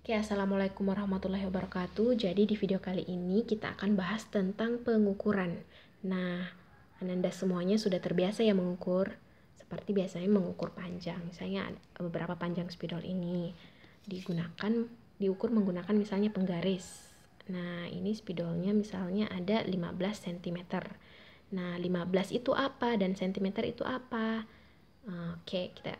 Oke, Assalamualaikum warahmatullahi wabarakatuh. Jadi di video kali ini kita akan bahas tentang pengukuran. Nah, Ananda semuanya sudah terbiasa ya mengukur. Seperti biasanya mengukur panjang. Misalnya beberapa panjang spidol ini diukur menggunakan misalnya penggaris. Nah, ini spidolnya misalnya ada 15 cm. Nah, 15 itu apa dan cm itu apa? Oke, kita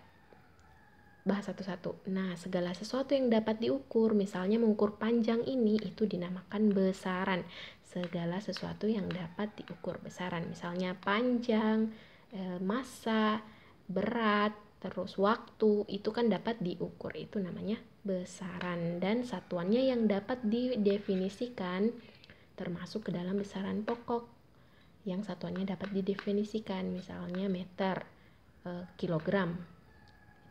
bahas satu-satu. Nah, segala sesuatu yang dapat diukur, misalnya mengukur panjang ini, itu dinamakan besaran. Segala sesuatu yang dapat diukur besaran, misalnya panjang, massa, berat, terus waktu, itu kan dapat diukur, itu namanya besaran. Dan satuannya yang dapat didefinisikan termasuk ke dalam besaran pokok. Yang satuannya dapat didefinisikan, misalnya meter, kilogram,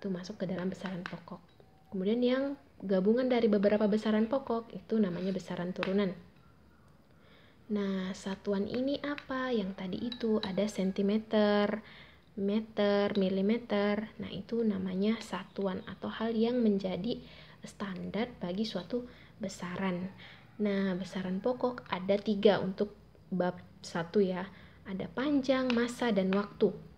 itu masuk ke dalam besaran pokok. Kemudian yang gabungan dari beberapa besaran pokok itu namanya besaran turunan. Nah, satuan ini apa? Yang tadi itu ada sentimeter, meter, milimeter. Nah, itu namanya satuan atau hal yang menjadi standar bagi suatu besaran. Nah, besaran pokok ada 3 untuk bab 1 ya. Ada panjang, massa, dan waktu.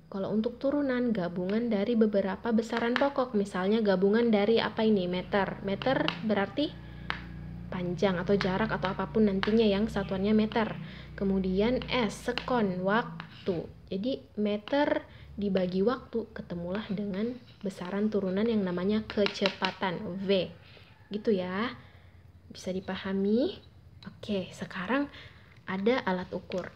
Kalau untuk turunan, gabungan dari beberapa besaran pokok. Misalnya gabungan dari apa ini? Meter. Meter berarti panjang atau jarak atau apapun nantinya yang satuannya meter. Kemudian S, sekon, waktu. Jadi meter dibagi waktu, ketemulah dengan besaran turunan yang namanya kecepatan, V. Gitu ya. Bisa dipahami? Oke, sekarang ada alat ukur.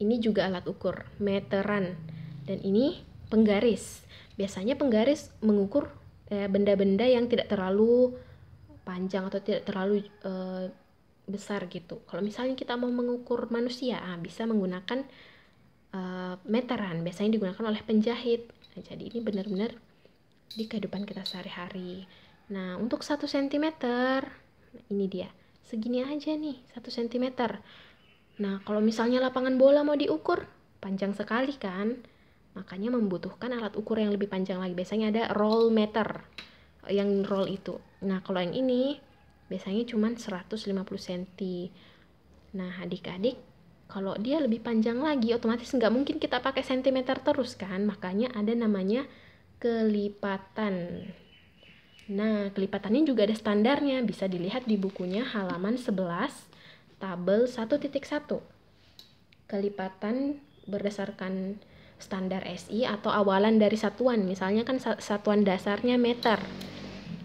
Ini juga alat ukur, meteran. Dan ini penggaris. Biasanya penggaris mengukur benda-benda yang tidak terlalu panjang atau tidak terlalu besar gitu. Kalau misalnya kita mau mengukur manusia, bisa menggunakan meteran. Biasanya digunakan oleh penjahit. Nah, jadi ini benar-benar di kehidupan kita sehari-hari. Nah, untuk 1 cm, ini dia. Segini aja nih, 1 cm. Nah, kalau misalnya lapangan bola mau diukur, panjang sekali kan? Makanya membutuhkan alat ukur yang lebih panjang lagi. Biasanya ada roll meter yang roll itu. Nah, kalau yang ini biasanya cuma 150 cm. Nah, adik-adik, kalau dia lebih panjang lagi, otomatis nggak mungkin kita pakai sentimeter terus kan? Makanya ada namanya kelipatan. Nah, kelipatannya juga ada standarnya. Bisa dilihat di bukunya halaman 11. Tabel 1.1. Kelipatan berdasarkan standar SI atau awalan dari satuan. Misalnya kan satuan dasarnya meter.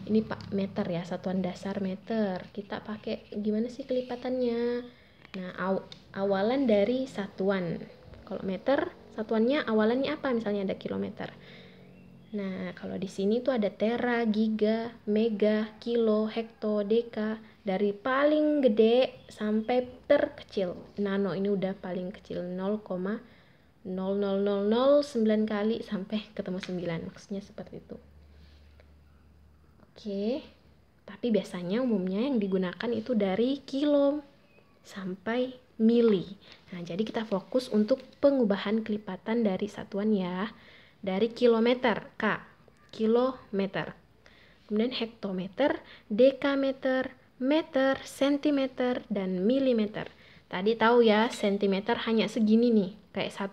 Ini Pak meter ya, satuan dasar meter. Kita pakai gimana sih kelipatannya? Nah, awalan dari satuan. Kalau meter, satuannya awalannya apa? Misalnya ada kilometer. Nah, kalau di sini tuh ada tera, giga, mega, kilo, hekto, deka, dari paling gede sampai terkecil. Nano ini udah paling kecil, 0,00009 kali sampai ketemu 9. Maksudnya seperti itu. Oke. Tapi biasanya umumnya yang digunakan itu dari kilo sampai mili. Nah, jadi kita fokus untuk pengubahan kelipatan dari satuan ya. Dari kilometer, K, kilometer. Kemudian hektometer, dekameter, meter, sentimeter, dan milimeter. Tadi tahu ya, sentimeter hanya segini nih, kayak 1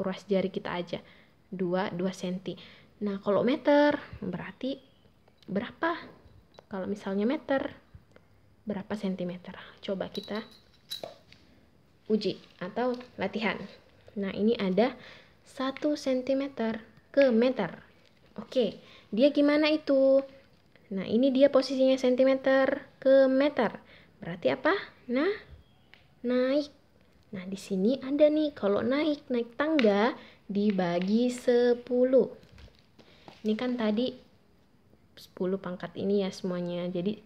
ruas jari kita aja. 2 cm. Nah, kalau meter berarti berapa? Kalau misalnya meter, berapa sentimeter? Coba kita uji atau latihan. Nah, ini ada 1 cm ke meter. Oke, dia gimana itu? Nah, ini dia posisinya sentimeter ke meter. Berarti apa? Nah, naik. Nah, di sini ada nih, kalau naik tangga dibagi 10. Ini kan tadi 10 pangkat ini ya semuanya. Jadi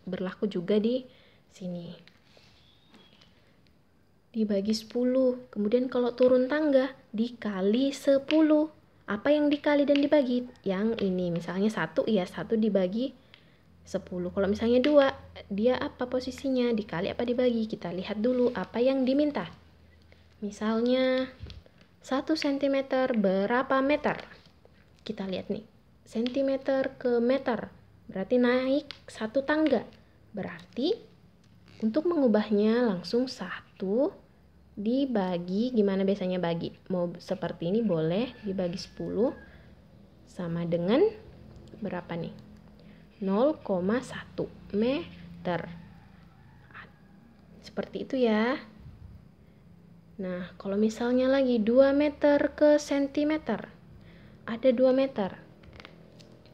berlaku juga di sini. Dibagi 10. Kemudian kalau turun tangga dikali 10. Apa yang dikali dan dibagi? Yang ini, misalnya 1 ya, 1 dibagi 10. Kalau misalnya 2, dia apa posisinya? Dikali apa dibagi? Kita lihat dulu apa yang diminta. Misalnya 1 cm berapa meter? Kita lihat nih. sentimeter ke meter, berarti naik 1 tangga. Berarti untuk mengubahnya langsung 1 dibagi, gimana biasanya bagi? Mau seperti ini boleh, dibagi 10 sama dengan berapa nih? 0,1 meter. Seperti itu ya. Nah, kalau misalnya lagi 2 meter ke sentimeter, ada 2 meter.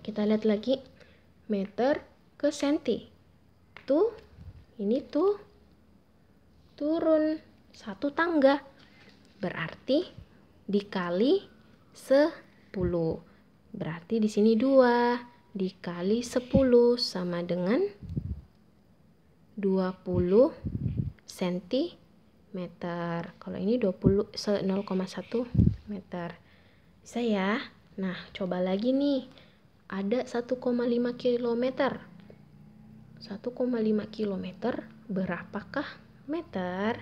Kita lihat lagi, meter ke senti. Tuh, ini tuh turun 1 tangga. Berarti dikali 10. Berarti di sini 2 dikali 10 sama dengan 20 cm. Kalau ini 0,1 meter. Bisa ya? Nah, coba lagi nih. Ada 1,5 km. 1,5 km berapakah meter?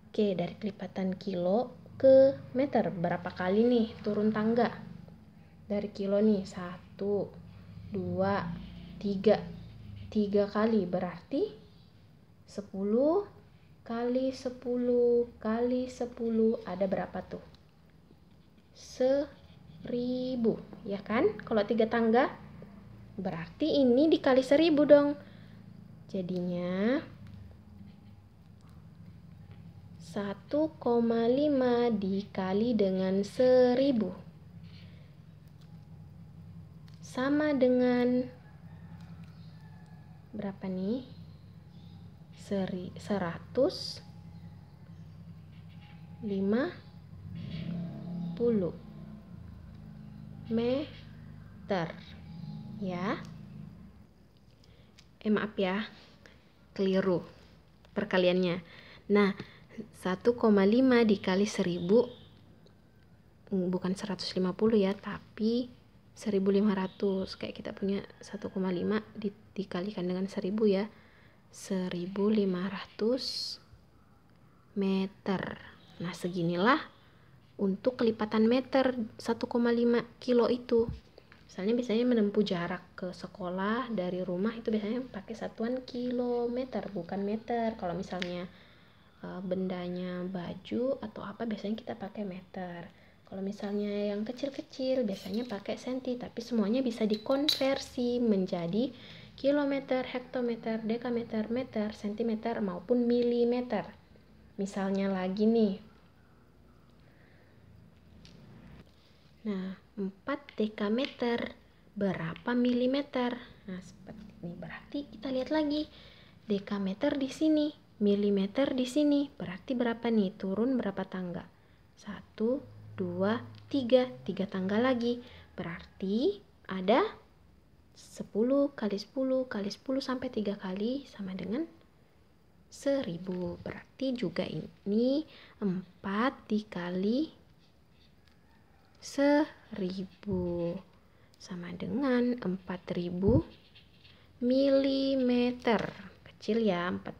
Oke, dari kelipatan kilo ke meter. Berapa kali nih turun tangga? Dari kilo nih, 1, 2, 3. 3 kali, berarti 10 kali 10 kali 10 ada berapa tuh? 1000, ya kan? Kalau 3 tangga, berarti ini dikali 1000 dong. Jadinya 1,5 dikali dengan 1000 sama dengan berapa nih? 150 meter ya. Maaf ya, keliru perkaliannya. Nah, 1,5 dikali 1000 bukan 150 ya, tapi 1500. Kayak kita punya 1,5 dikalikan dengan 1000 ya. 1500 meter. Nah, seginilah untuk kelipatan meter 1,5 kilo itu. Misalnya biasanya menempuh jarak ke sekolah dari rumah itu biasanya pakai satuan kilometer, bukan meter. Kalau misalnya bendanya baju atau apa biasanya kita pakai meter. Kalau misalnya yang kecil-kecil biasanya pakai senti, tapi semuanya bisa dikonversi menjadi kilometer, hektometer, dekameter, meter, sentimeter maupun milimeter. Misalnya lagi nih. Nah, 4 dekameter berapa milimeter? Nah, seperti ini. Berarti kita lihat lagi. Dekameter di sini, milimeter di sini. Berarti berapa nih? Turun berapa tangga? 1, 2, 3. 3 tangga lagi. Berarti ada 10 kali 10 kali 10 sampai 3 kali sama dengan 1000. Berarti juga ini 4 dikali 1000 sama dengan 4000 milimeter. Kecil ya, 4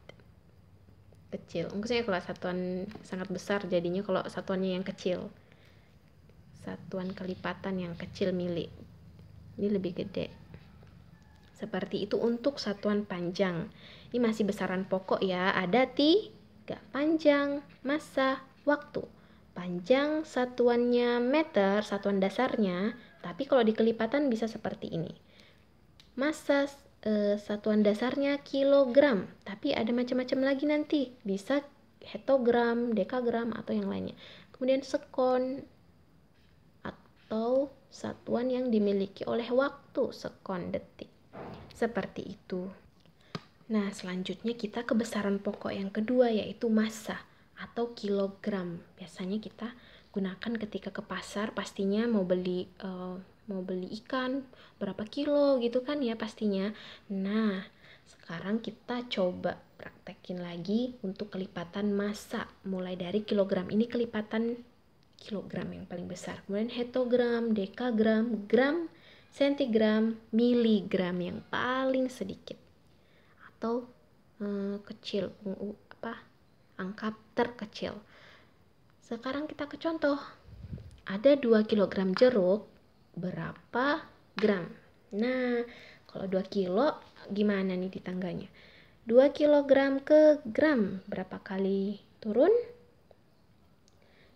kecil. Maksudnya kalau satuan sangat besar jadinya kalau satuannya yang kecil. Satuan kelipatan yang kecil mili. Ini lebih gede. Seperti itu untuk satuan panjang. Ini masih besaran pokok ya. Ada 3. Panjang, massa, waktu. Panjang satuannya meter, satuan dasarnya. Tapi kalau di kelipatan bisa seperti ini. Massa satuan dasarnya kilogram. Tapi ada macam-macam lagi nanti. Bisa hektogram, dekagram, atau yang lainnya. Kemudian sekon atau satuan yang dimiliki oleh waktu, sekon, detik. Seperti itu. Nah, selanjutnya kita ke besaran pokok yang kedua yaitu massa atau kilogram. Biasanya kita gunakan ketika ke pasar, pastinya mau beli ikan berapa kilo gitu kan ya pastinya. Nah, sekarang kita coba praktekin lagi untuk kelipatan massa. Mulai dari kilogram, ini kelipatan kilogram yang paling besar. Kemudian hektogram, dekagram, gram, sentigram, miligram yang paling sedikit atau kecil, angka terkecil. Sekarang kita ke contoh. Ada 2 kg jeruk, berapa gram. Nah, kalau 2 kilo gimana nih di tangganya? 2 kilogram ke gram, berapa kali turun?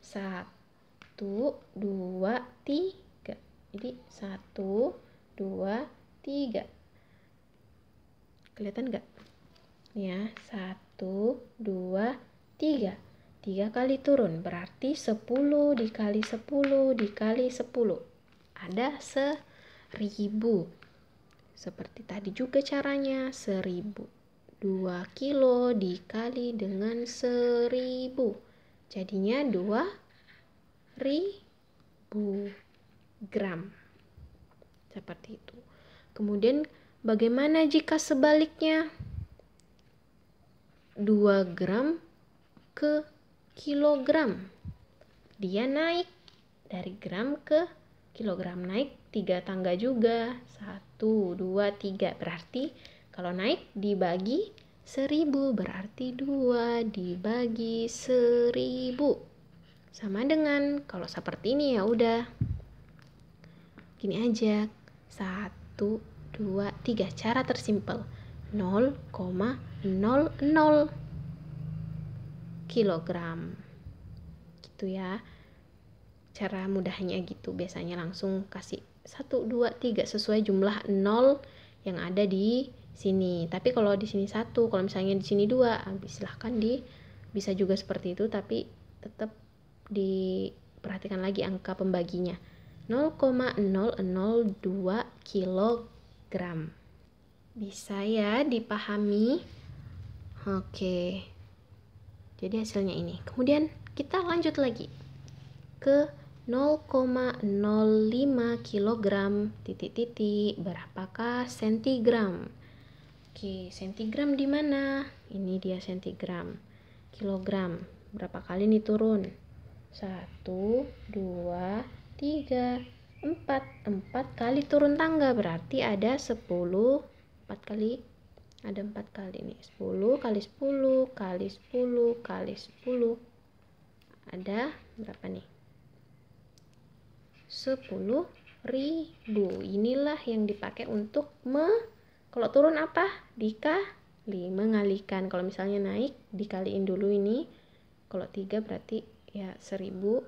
1, 2, 3. Jadi 1, 2, 3. Kelihatan nggak? Ya, 1, 2, 3. 3 kali turun, berarti 10 dikali 10 dikali 10. Ada 1000. Seperti tadi juga caranya, 1000. 2 kilo dikali dengan 1000. Jadinya 2000 gram. Seperti itu. Kemudian bagaimana jika sebaliknya? 2 gram ke kilogram. Dia naik dari gram ke kilogram, naik 3 tangga juga. 1, 2, 3. Berarti kalau naik dibagi 1000, berarti 2 dibagi 1000. Sama dengan kalau seperti ini ya udah. Gini aja. 1, 2, 3. Cara tersimpel. 0,00 kilogram. Gitu ya. Cara mudahnya gitu, biasanya langsung kasih 1, 2, 3 sesuai jumlah 0 yang ada di sini. Tapi kalau di sini 1, kalau misalnya di sini 2, silahkan bisa juga seperti itu, tapi tetap diperhatikan lagi angka pembaginya. 0,002 kilogram. Bisa ya dipahami? Oke. Jadi hasilnya ini. Kemudian kita lanjut lagi ke 0,05 kilogram titik-titik, berapakah sentigram? Oke, sentigram di mana? Ini dia sentigram. Kilogram, berapa kali nih turun? 1, 2, 3, 4. 4 kali turun tangga, berarti ada 10. 4 kali, ada 4 kali nih. 10 kali 10 kali 10 kali 10. Ada berapa nih? 10.000. Inilah yang dipakai untuk kalau turun apa? Dikali, mengalihkan. Kalau misalnya naik, dikaliin dulu ini. Kalau 3 berarti ya 1000,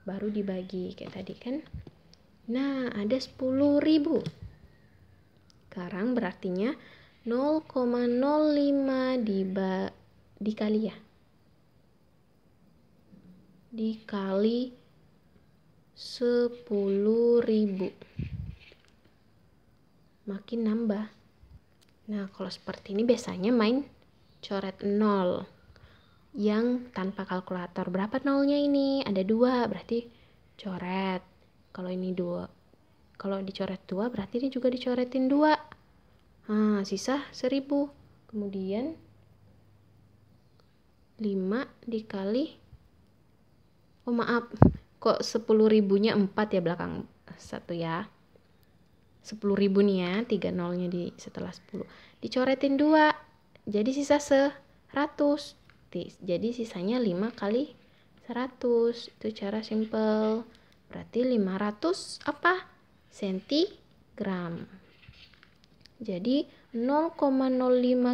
baru dibagi kayak tadi kan. Nah, ada 10.000. Sekarang berartinya 0,05 dikali ya. Dikali 10.000. Makin nambah. Nah, kalau seperti ini biasanya main coret 0 yang tanpa kalkulator. Berapa nolnya ini? Ada 2, berarti coret. Kalau ini 2. Kalau dicoret 2 berarti ini juga dicoretin 2. Nah, sisa 1000. Kemudian 5 dikali, oh maaf, kok 10.000-nya 4 ya belakang 1 ya. 10.000 nih ya, 3 nolnya setelah 10. Dicoretin 2, jadi sisa 100. Jadi sisanya 5 kali 100. Itu cara simple. Berarti 500 apa? Sentigram. Jadi 0,05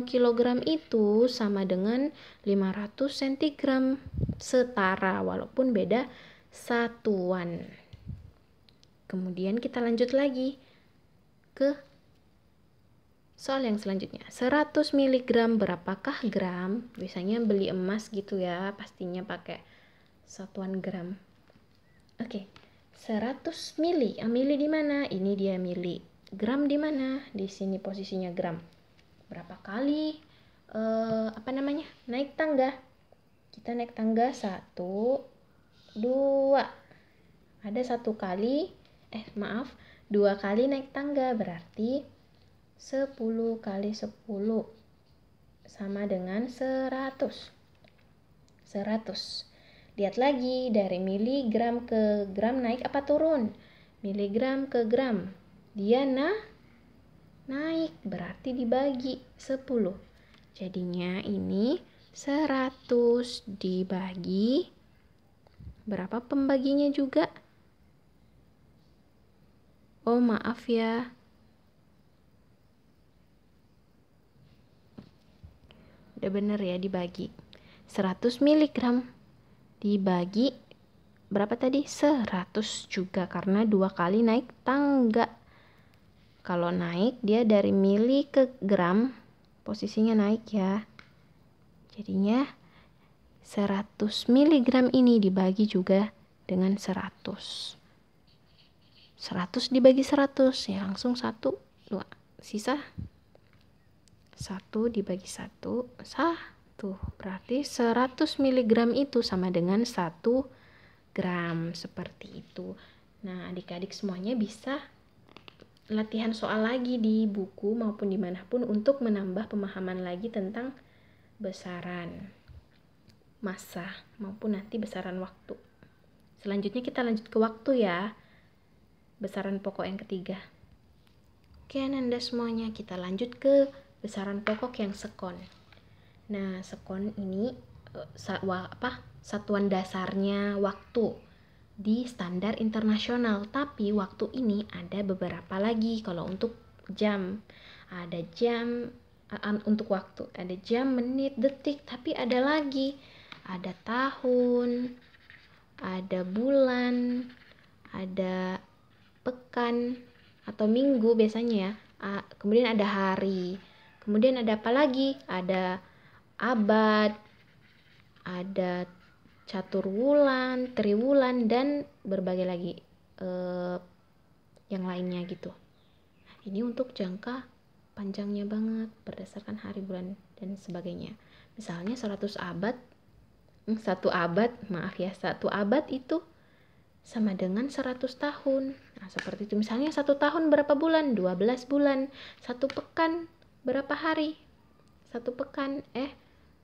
kg itu sama dengan 500 cm. Setara walaupun beda satuan. Kemudian kita lanjut lagi ke soal yang selanjutnya. 100 mg berapakah gram? Biasanya beli emas gitu ya, pastinya pakai satuan gram. Oke. 100 mili. Mili di mana? Ini dia mili. Gram di mana? Di sini posisinya gram. Berapa kali naik tangga? Kita naik tangga 1, 2. Ada 1 kali, 2 kali naik tangga, berarti 10 kali 10 sama dengan 100. 100. Lihat lagi, dari miligram ke gram naik apa turun? Miligram ke gram. Dia naik, berarti dibagi 10. Jadinya ini 100 dibagi, berapa pembaginya juga? Oh, maaf ya. Udah bener ya dibagi. 100 mg dibagi berapa tadi? 100 juga karena 2 kali naik tangga. Kalau naik dia dari mili ke gram, posisinya naik ya. Jadinya 100 mg ini dibagi juga dengan 100. 100 dibagi 100 ya langsung 1, 2. Sisa 1 dibagi 1, 1. Berarti 100 mg itu sama dengan 1 gram. Seperti itu. Nah, adik-adik semuanya bisa latihan soal lagi di buku maupun dimanapun untuk menambah pemahaman lagi tentang besaran massa maupun nanti besaran waktu. Selanjutnya kita lanjut ke waktu ya. Besaran pokok yang ketiga. Oke, Nanda semuanya, kita lanjut ke besaran pokok yang sekon. Nah, sekon ini satuan dasarnya waktu di standar internasional. Tapi waktu ini ada beberapa lagi. Kalau untuk jam, ada jam untuk waktu, ada jam, menit, detik, tapi ada lagi. Ada tahun, ada bulan, ada pekan atau minggu biasanya ya. Kemudian ada hari. Kemudian ada apa lagi? Ada abad, ada caturwulan, triwulan, dan berbagai lagi yang lainnya gitu. Ini untuk jangka panjangnya banget berdasarkan hari, bulan, dan sebagainya. Misalnya 100 abad, 1 abad itu sama dengan 100 tahun. Nah, seperti itu. Misalnya 1 tahun berapa bulan? 12 bulan. 1 pekan berapa hari? 1 pekan.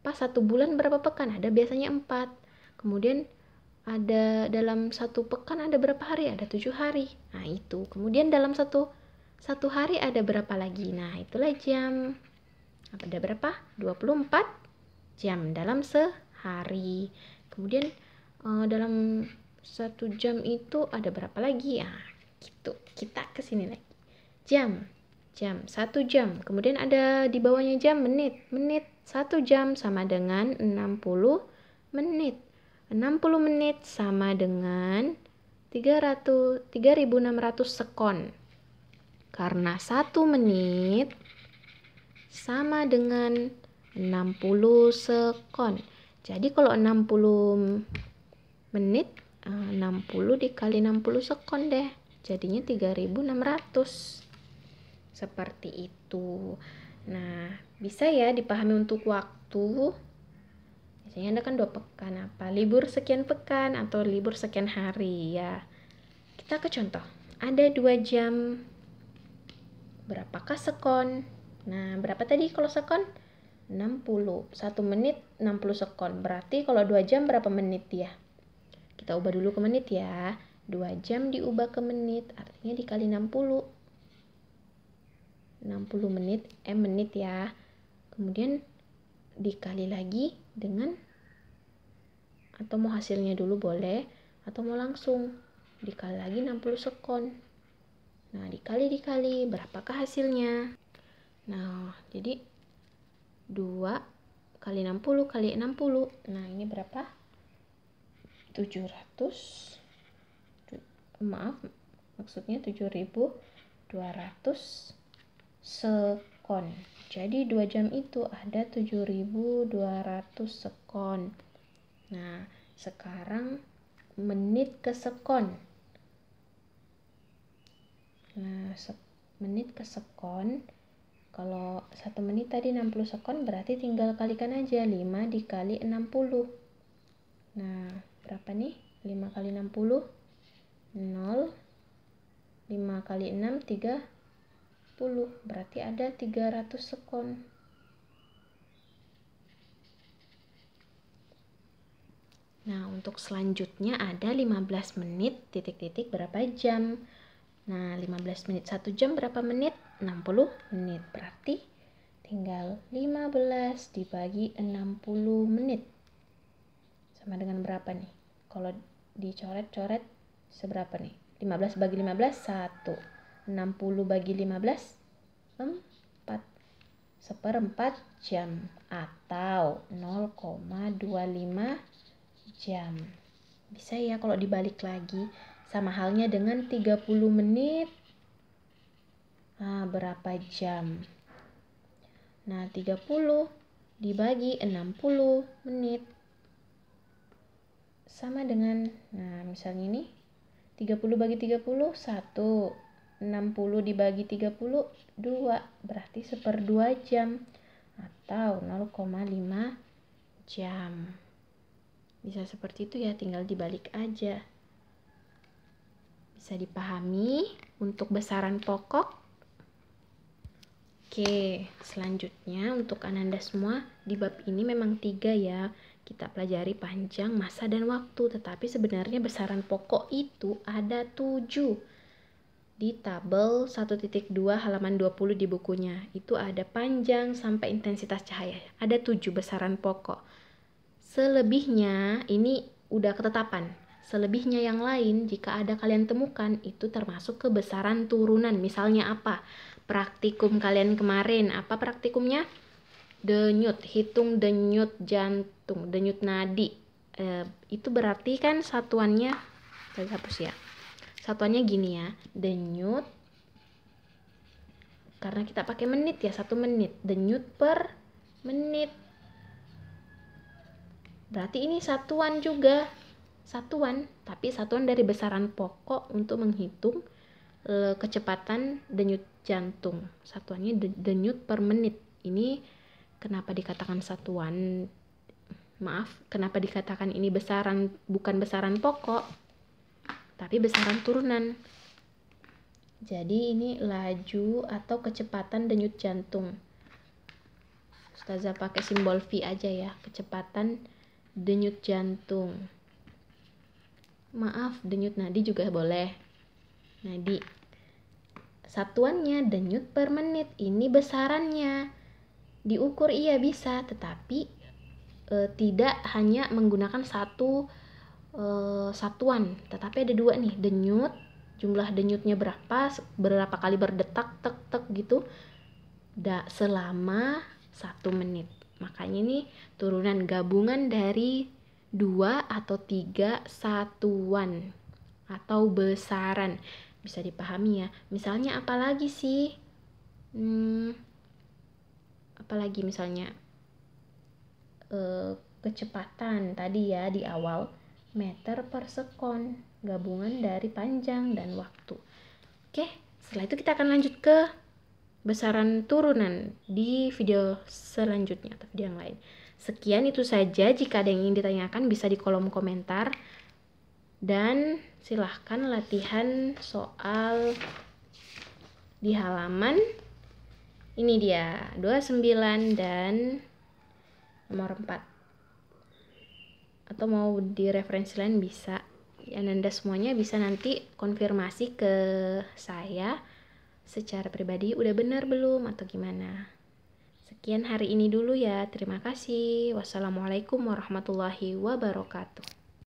Pas 1 bulan berapa pekan? Ada biasanya 4. Kemudian ada dalam 1 pekan ada berapa hari? Ada 7 hari. Nah, itu. Kemudian dalam satu hari ada berapa lagi? Nah, itulah jam. Ada berapa? 24 jam dalam sehari. Kemudian dalam 1 jam itu ada berapa lagi? Nah, gitu. Kita kesini lagi. Jam 1 jam. Kemudian ada di bawahnya jam, menit. 1 jam sama dengan 60 menit. 60 menit sama dengan 3600 sekon. Karena 1 menit sama dengan 60 sekon. Jadi kalau 60 menit, 60 dikali 60 sekon deh. Jadinya 3600. Seperti itu. Nah, bisa ya dipahami untuk waktu. Biasanya Anda kan 2 pekan, apa libur sekian pekan atau libur sekian hari ya. Kita ke contoh. Ada 2 jam. Berapakah sekon? Nah, berapa tadi kalau sekon? 60. 1 menit 60 sekon. Berarti kalau 2 jam berapa menit ya? Kita ubah dulu ke menit ya. 2 jam diubah ke menit, artinya dikali 60. 60 menit, menit ya. Kemudian dikali lagi dengan, atau mau hasilnya dulu boleh, atau mau langsung dikali lagi 60 sekon. Nah, dikali, berapakah hasilnya? Nah, jadi 2 kali 60 kali 60. Nah, ini berapa? 700. Maksudnya 7200 sekon. Jadi 2 jam itu ada 7200 sekon. Nah, sekarang menit ke sekon. Nah, menit ke sekon. Kalau 1 menit tadi 60 sekon, berarti tinggal kalikan aja 5 dikali 60. Nah, berapa nih? 5 kali 60 0. 5 kali 6 30. Berarti ada 300 sekon. Nah, untuk selanjutnya ada 15 menit titik-titik berapa jam. Nah, 15 menit 1 jam berapa menit? 60 menit. Berarti tinggal 15 dibagi 60 menit. Sama dengan berapa nih? Kalau dicoret-coret seberapa nih? 15 bagi 15, 1. 60 bagi 15, 4. 1/4 jam atau 0,25 jam. Bisa ya kalau dibalik lagi. Sama halnya dengan 30 menit. Nah, berapa jam? Nah, 30 dibagi 60 menit. Sama dengan, nah misalnya ini 30 bagi 30, 1. 60 dibagi 30, 2. Berarti 1/2 jam atau 0,5 jam. Bisa seperti itu ya, tinggal dibalik aja. Bisa dipahami untuk besaran pokok. Oke, selanjutnya untuk Ananda semua, di bab ini memang 3 ya. Kita pelajari panjang, masa, dan waktu. Tetapi sebenarnya besaran pokok itu ada 7. Di tabel 1.2 halaman 20 di bukunya. Itu ada panjang sampai intensitas cahaya. Ada 7 besaran pokok. Selebihnya ini udah ketetapan. Selebihnya yang lain jika ada kalian temukan itu termasuk ke besaran turunan. Misalnya apa? Praktikum kalian kemarin. Apa praktikumnya? Denyut. Hitung denyut jantung. Denyut nadi. Itu berarti kan satuannya, saya hapus ya. Satuannya gini ya, denyut, karena kita pakai menit ya, 1 menit, denyut per menit. Berarti ini satuan juga, satuan, tapi satuan dari besaran pokok untuk menghitung kecepatan denyut jantung. Satuannya denyut per menit. Ini kenapa dikatakan satuan? Maaf, kenapa dikatakan ini besaran, bukan besaran pokok, tapi besaran turunan. Jadi ini laju atau kecepatan denyut jantung. Ustazah pakai simbol V aja ya, kecepatan denyut jantung. Maaf, denyut nadi juga boleh. Nadi. Satuannya denyut per menit. Ini besarannya. Diukur iya bisa, tetapi tidak hanya menggunakan satu satuan, tetapi ada 2 nih, denyut, jumlah denyutnya berapa kali berdetak, tek tek gitu, selama 1 menit. Makanya ini turunan gabungan dari 2 atau 3 satuan atau besaran. Bisa dipahami ya. Misalnya apalagi sih? Apalagi misalnya kecepatan tadi ya di awal, meter per sekon, gabungan dari panjang dan waktu. Oke, setelah itu kita akan lanjut ke besaran turunan di video selanjutnya atau video yang lain. Sekian itu saja, jika ada yang ingin ditanyakan bisa di kolom komentar. Dan silahkan latihan soal di halaman ini dia, 29 dan nomor 4. Atau mau di referensi lain bisa. Ananda semuanya bisa nanti konfirmasi ke saya secara pribadi, udah benar belum atau gimana. Sekian hari ini dulu ya. Terima kasih. Wassalamualaikum warahmatullahi wabarakatuh.